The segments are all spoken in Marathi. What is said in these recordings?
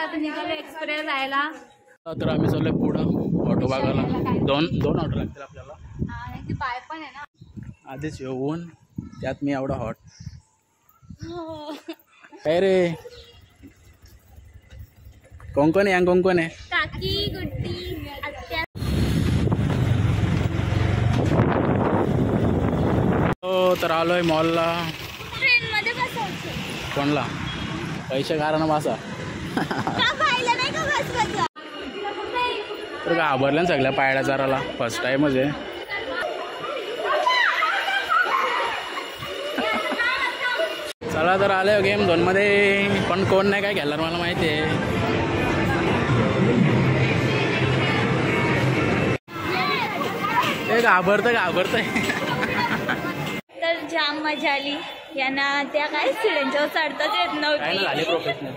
आता निघालो एक्सप्रेस जायला. तर आम्ही चाललोय पुढं ऑटो बघायला. दोन ऑटो लागतील आपल्याला. पाय पण आहे ना आधीच येऊन त्यात मी एवढा हॉट. काय रे कोण आहे कोण आहे? काकी गुड्डी आत्या. हो तर आलोय मॉलला. ट्रेन मध्ये बसायचं. कोणला पैसे कारण बसा. तर घाबरल्या सगळ्या पायड्या चाराला. फर्स्ट टाइमच आहे. चला तर आले गेम 2 मध्ये. पण कोण नाही काय खेळणार मला माहिती आहे. घाबरतंय. तर जाम मजा आली. यांना त्या काय सिलेंडरवर चढताच येत नव्हती. झाले प्रोफेशनल.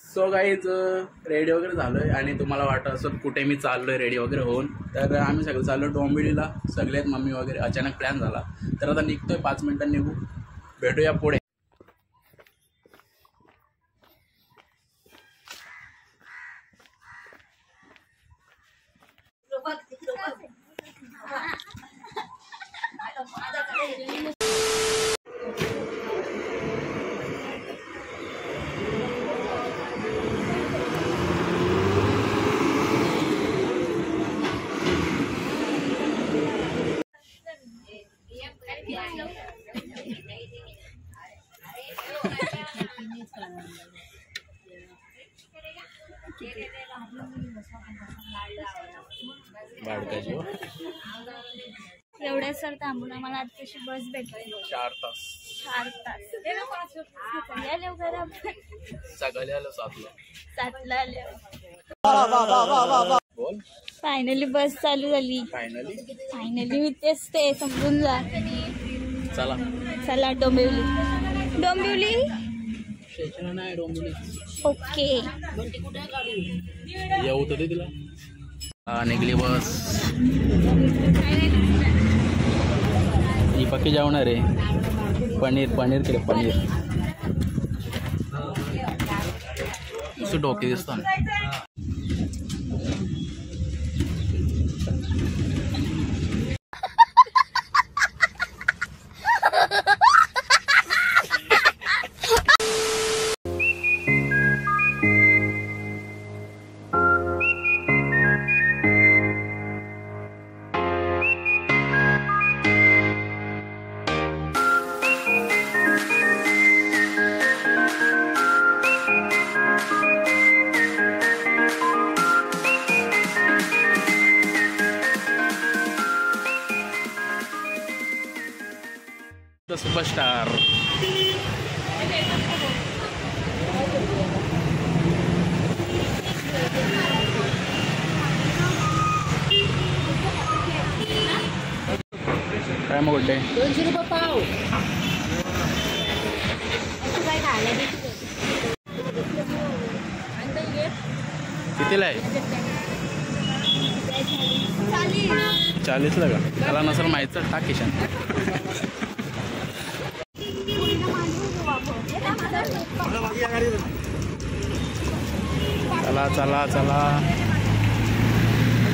सो गाईज रेडी वगैरे झालोय आणि तुम्हाला वाटत असं कुठे मी चाललोय रेडी वगैरे होऊन. तर आम्ही सगळे चाललो डोंबिवलीला. सगळे आहेत मम्मी वगैरे. अचानक प्लॅन झाला तर आता निघतोय. 5 मिनिटांनी निघू. भेटूया पुढे. एवढ्या सर थांबून आम्हाला आज कशी बस भेटली. 4 तास. सकाळी आलो 7ला आलो. फायनली बस चालू झाली. फायनली मी तेच ते समजून जा. चला डोंबिवली स्टेशन नाही डोंबिवली. ओके येऊ तर तिला. निघली बस. ही पक्की जेवणार आहे. पनीर केलं. असं डोके दिसतं. सुपरस्टार. काय मग बोलते? 200 रुपये पाव. कितीला आहे? 40ला का? त्याला नसेल माहिती. टाक किशन. चला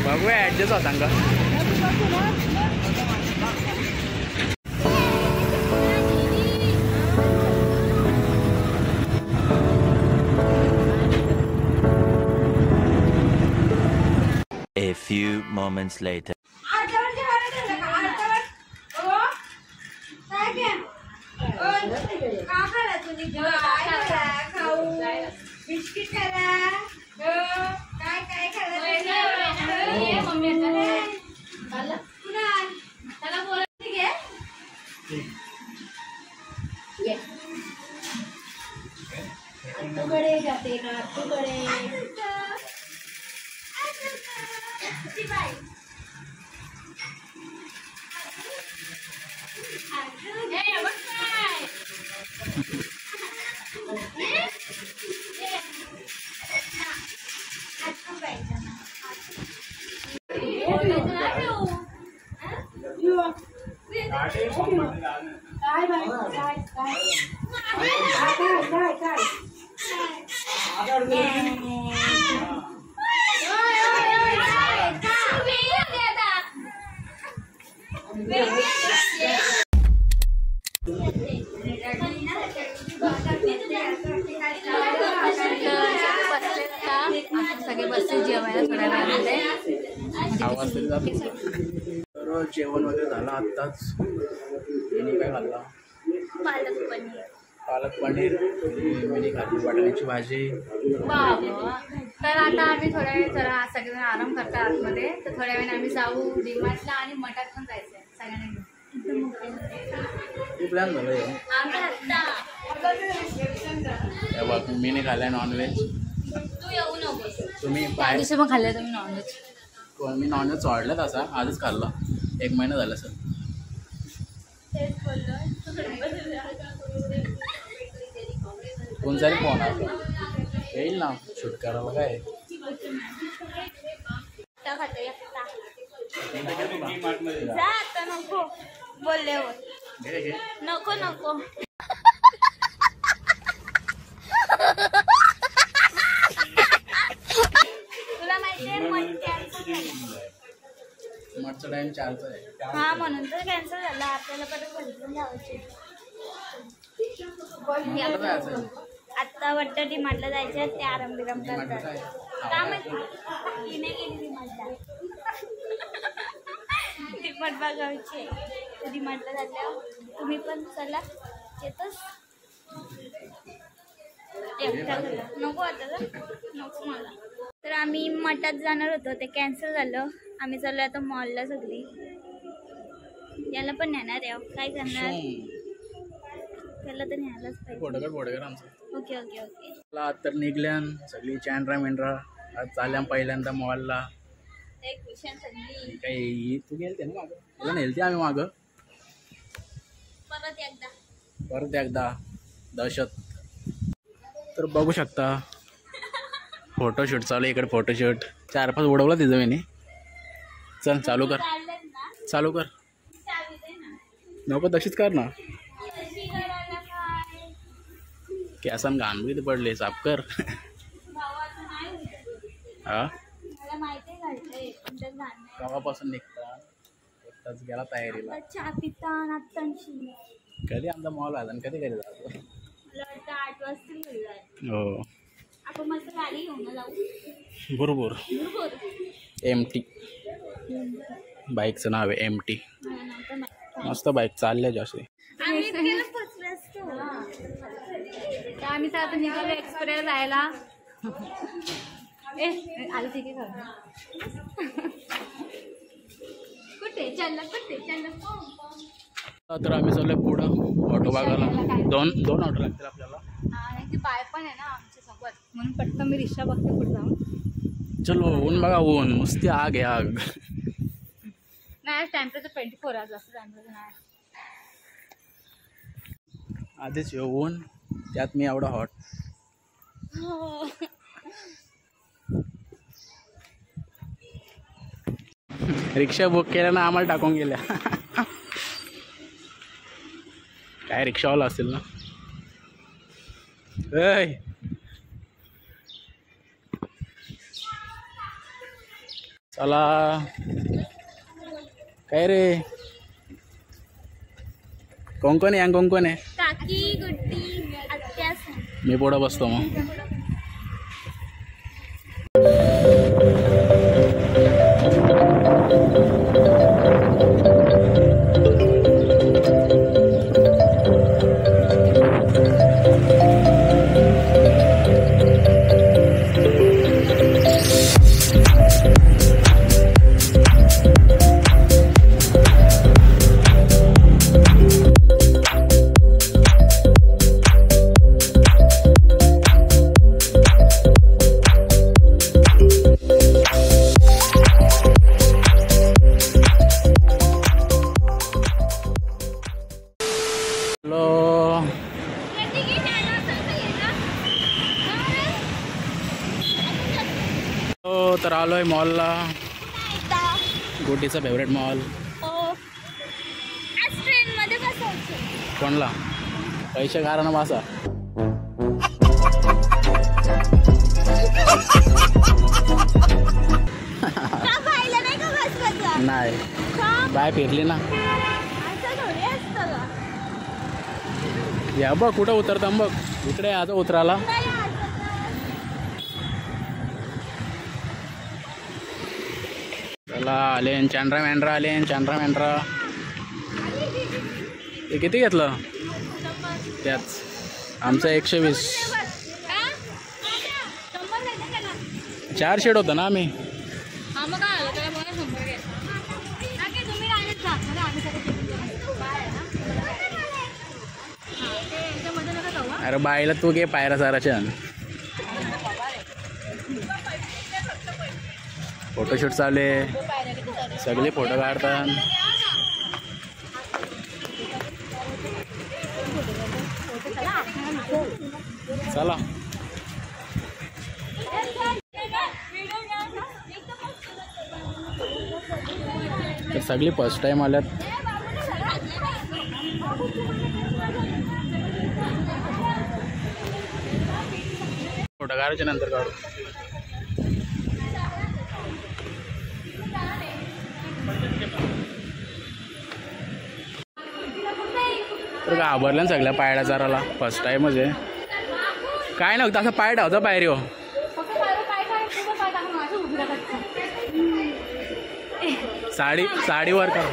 बघूया ॲडजस्ट होता का. A few moments later. Biscuit करा. काय जाते का तुकडे. सगळे बसले जेवायला थोड्या वेळामध्ये. आवाज तरी जातो. तर जेवण वगैरे झालं आत्ताच. मी काय खाल्ला? पालक पनीर. मी खाल्ली वाटाण्याची भाजी. तर आता आम्ही थोड्या वेळ जरा सगळेजण आराम करतात आतमध्ये. तर थोड्या वेळाने आम्ही जाऊ डीमार्टला आणि मठात पण जायचं आहे सगळ्यांना. प्लॅन झालं बघ. मी नाही खाल्लाय नॉनव्हेज. तू येऊ नकोस. तुम्ही बाहेर पण खाल्लं तुम्ही नॉनव्हेज? मी नॉनव्हेज सोडलं तसा आजच खाल्ला. 1 महिना झाला सर. कोणचा फोन आता येईल ना शूट करायला. काय नको बोलल्यावर नको नको. तुला माहितीये मठचा टाइम 4चा आहे. हा म्हणून तर कॅन्सल झाला. आपल्याला परत बदलून जायचे. आता वाटतं डीमार्टला जायचं. ते आराम बिराम करतात. का माहिती नाही गेली डीमार्टला. डीमार्ट बघायचे. डीमार्टला जायचं. तुम्ही पण चला. येतोस नको आता नको मला. तर आम्ही मठात जाणार होतो. ते कॅन्सल झालं. आम्ही चाललो आता मॉलला सगळी. याला पण नेणार आहे. काय करणार? त्याला तर न्यायलाच पाहिजे. फोटोकर आमचं. Okay okay okay. तर निघल्यान सगळी चॅनरा मेंढरा आज चालल्या पहिल्यांदा मॉलला. एक विषय सगळी काही तू गेलते ना मागं? तुला नेलते आम्ही मागं. परत एकदा दहशत. तर बघू शकता फोटोशूट चालू. इकडे फोटोशूट 4-5 उडवला तिथं मी. चल चालू कर. चालू कर. नको तशीच कर ना. कॅसन घाण बी पडले. साफ कर. हा गावापासून निघता एकटाच गेला तयारीला. कधी आमचा मॉल आला आणि कधी जातो. 8 वाजता. हो आपण मस्त गाडी घेऊन जाऊ. बरोबर. MT बाईकचं नाव आहे. MT. मस्त बाईक चालल्या जास्त. आम्ही तर आता निघालो एक्सप्रेस जायला. आलं ठीक आहे. कुठे चाललं तर आम्ही चाललोय पुढं ऑटो बघायला. दोन ऑटो लागतील आपल्याला. ती बाय पण आहे ना आमच्या सोबत. म्हणून पटकन मी रिक्षा बघते पुढे जाऊन. चलो ऊन बघा. ऊन नुसती आग आहे आग. नाही टेम्परेचर 24 आज असं टेम्परेचर नाही. आधीच ऊन त्यात मी एवढा हॉट. रिक्षा बुक केल्या ना आम्हाला टाकून गेल्या. काय रिक्षावाला असेल ना. चला. काय रे कोण आहे? काकी गुड्डी आत्या. मी पुढं बसतो मग. तर आलोय मॉलला. गुड्डीचा फेवरेट मॉल. कोणला पैसे कारण वासा नाही बाय फिरली ना या बघ कुठं उतरतं बघ इकडे आता उतराला चला आले चांद्रा मँड्रा आले चांद्रा मँड्रा ते किती घेतलं त्याच आमचं 120 4 शेड होतं ना आम्ही अरे बाईला तू घे पायरा साराच्या फोटोशूट चालू आहे सगळे फोटो काढतात चला तर सगळी फर्स्ट टाइम आल्यात फोटो काढायच्या नंतर काढू तर घाबरल्या ना सगळ्या पायड्या चाराला फर्स्ट टाइमच आहे काय नव्हतं असं पाय धावतं पायरी हो साडीवर कर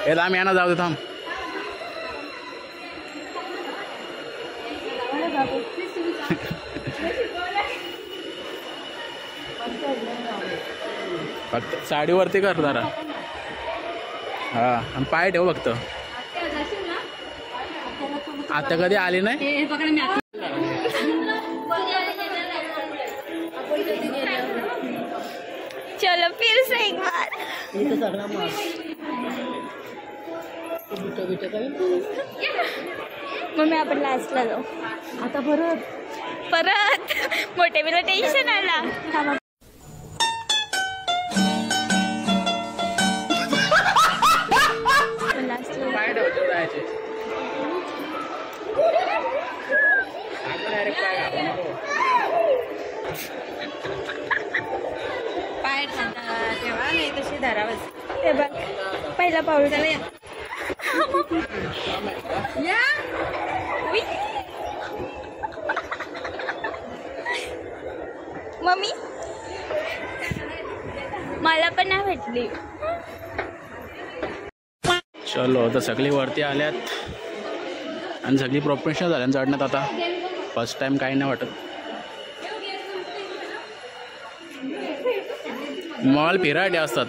हे थांब यांना जाऊ दे थांब फक्त साडीवरती कर जरा हा आणि पाय ठेव फक्त आता कधी आली नाही चलो फिर से एक बार मम्मी आपण लास्टला जाऊ आता परत मोठे बिला टेन्शन आला पाय तेव्हा नाही तशी धरावच ते बघ पहिला पाऊल त्याला या मम्मी मला पण नाही भेटली चलो तर सगळी वरती आल्यात आणि सगळी प्रोफेशनल झाल्या चढण्यात आता फर्स्ट टाइम काही नाही वाटत मॉल फिरायचे असतात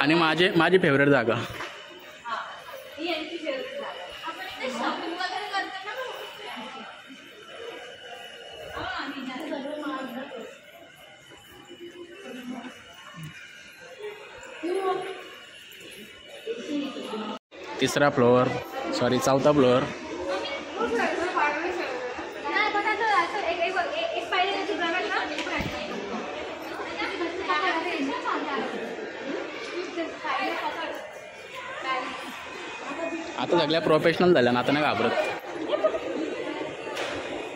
आणि माझी फेवरेट जागा तिसरा फ्लोअर सॉरी चौथा फ्लोअर आता सगळ्या प्रोफेशनल झाल्या ना आता नाही घाबरत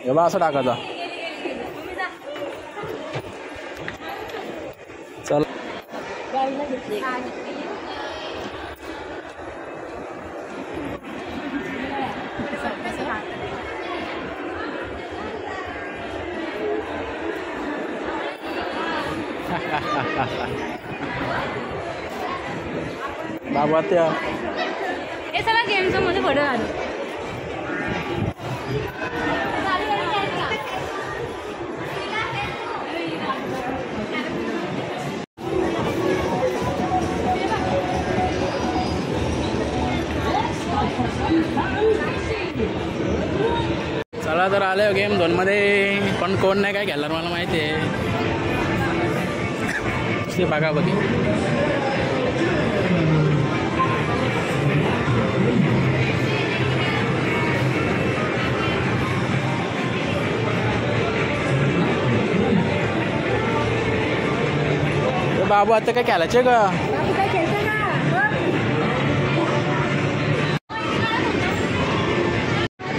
एवढा असं टाकायचा चल बाबा त्या हे सगळं गेमचं मध्ये फोटो आलो चला तर आलं गेम 2 मध्ये पण कोण नाही काय खेळणार मला माहिती आहे बघा बघी बाबू आता काय खेळायचे का?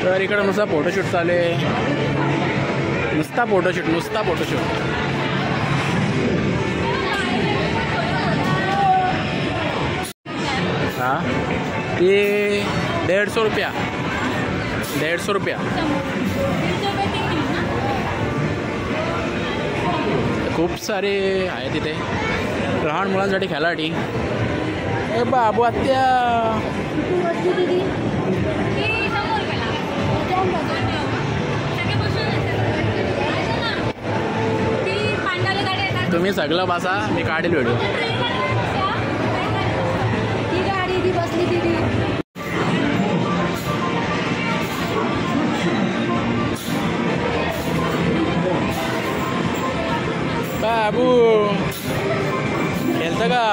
तर इकडं नुसता फोटोशूट चालू आहे. नुसता फोटोशूट. हा ते 150 रुपया. खूप सारे आहे तिथे लहान मुलांसाठी खेळासाठी. ए बाबू आत्या तुम्ही सगळं बसा, मी काढेल व्हिडिओ. बाबू खेळतं का?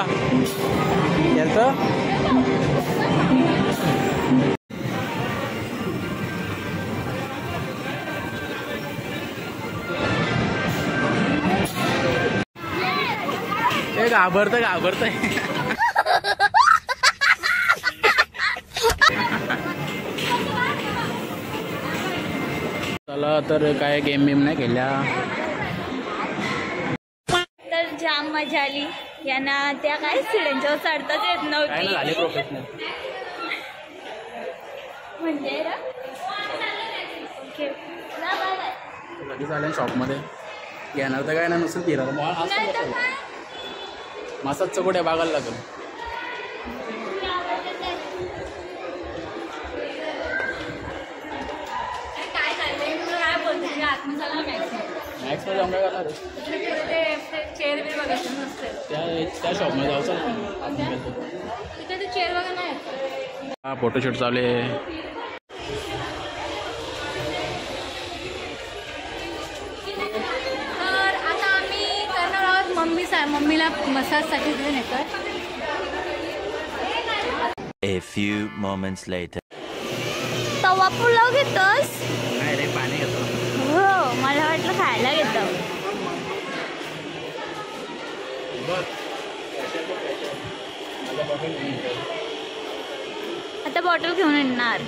हे घाबरतंय. चला तर काय गेम नाही केल्या. तर जाम मजा आली. यांना त्या काय सिड्यांच्यावर चढताच येत नव्हती. झाले प्रोफेशनल म्हणजे लगेच आल्या शॉपमध्ये घेणार तर काय नाही, नुसतं फिरणार मसाजचं कुठे बघायला लागेल. मॅक्समध्ये जाऊन काय करणार त्या शॉपमध्ये जायचं. हा फोटोशूट चालू आहे. तर आता आम्ही करणार आहोत मम्मीला मसाजसाठी नेतात. A few moments later. तवा पुलाव घेतोस? नाही रे, पाणी घेतो. हो, मला वाटलं खायला घेतो. आता बॉटल घेऊन येणार.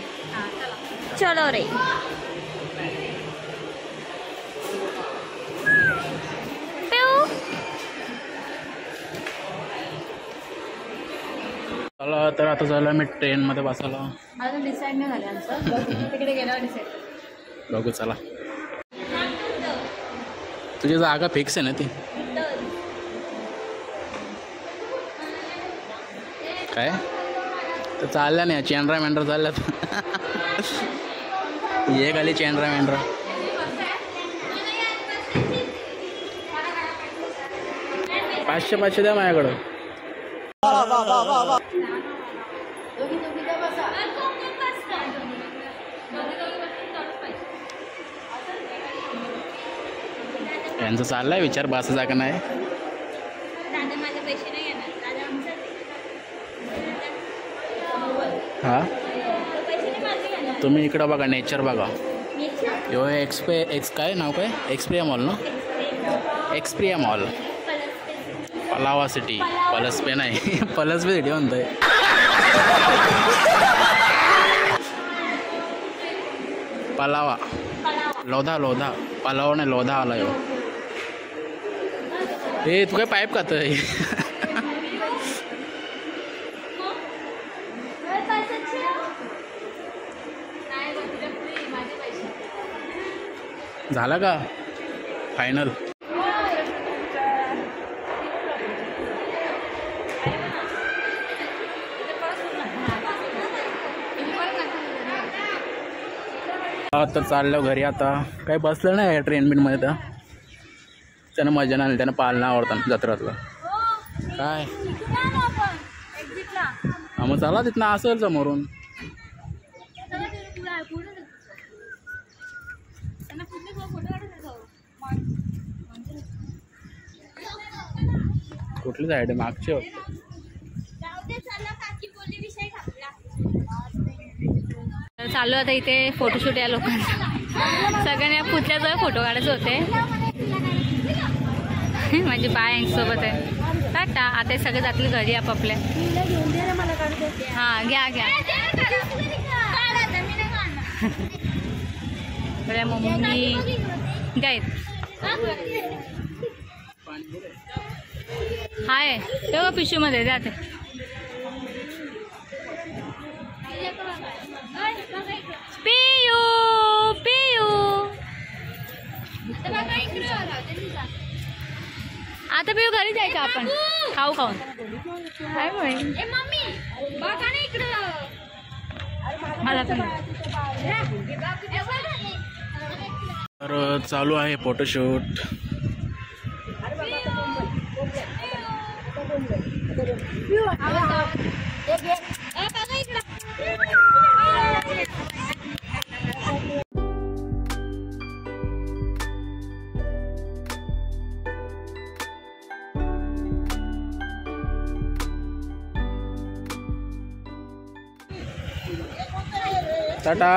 चलो रे. चला तर आता झालं मी ट्रेनमध्ये बसायला. अजून डिसाईड नाही झालं आमचं. तिकडे गेल्यावर डिसाईड बघू. चला, तुझी जागा फिक्स आहे ना ती? काय तर चालल्या नाही, चेंड्रा मेंढरा चालल्यात. ये खाली चेंड्रा मेंढरा. पाचशे द्या माझ्याकडं. यांचं चाललाय विचार बसायचा का नाही. दादा माझे पैसे नाही येणार. दादा आमचं हा पैसे नाही माझे घेणार. तुम्ही इकडं बघा, नेचर बघा. यो काय नाव काय? एक्सप्रिया मॉल ना? Xperia mall, Palava city. पलसपे नाही, पलसपे सिटी म्हणतोय. पलावा, लोधा पलावा नाही, लोधा आला यो. ए तू काय पाईप खातोय? झाला का फायनल? तर चाललं घरी. आता काही बसलं नाही ट्रेन बिनमध्ये. तर त्यानं मजा नाही आली, त्यानं पालना आवडतं जत्रातलं. काय हा मग चला तिथनं असेल समोरून. कुठली साईड आहे? मागची. जाऊ दे, चला काकी बोलली विषय चालू आता इथे फोटोशूट या लोकांचा. सगळ्यांना पुतळ्याजवळ फोटो काढायचे होते. माझी बाय यांच्यासोबत आहे. टाटा. आता हे सगळे जातील घरी आपापल्या. हां घ्या घ्या. बरं मम्मी गाईत हाय तेव्हा पिशवीमध्ये जाते. पियू पियू आता पियू घरी जायचं आपण खाऊ खाऊन. काय मला पण तर चालू आहे फोटोशूट. टाटा.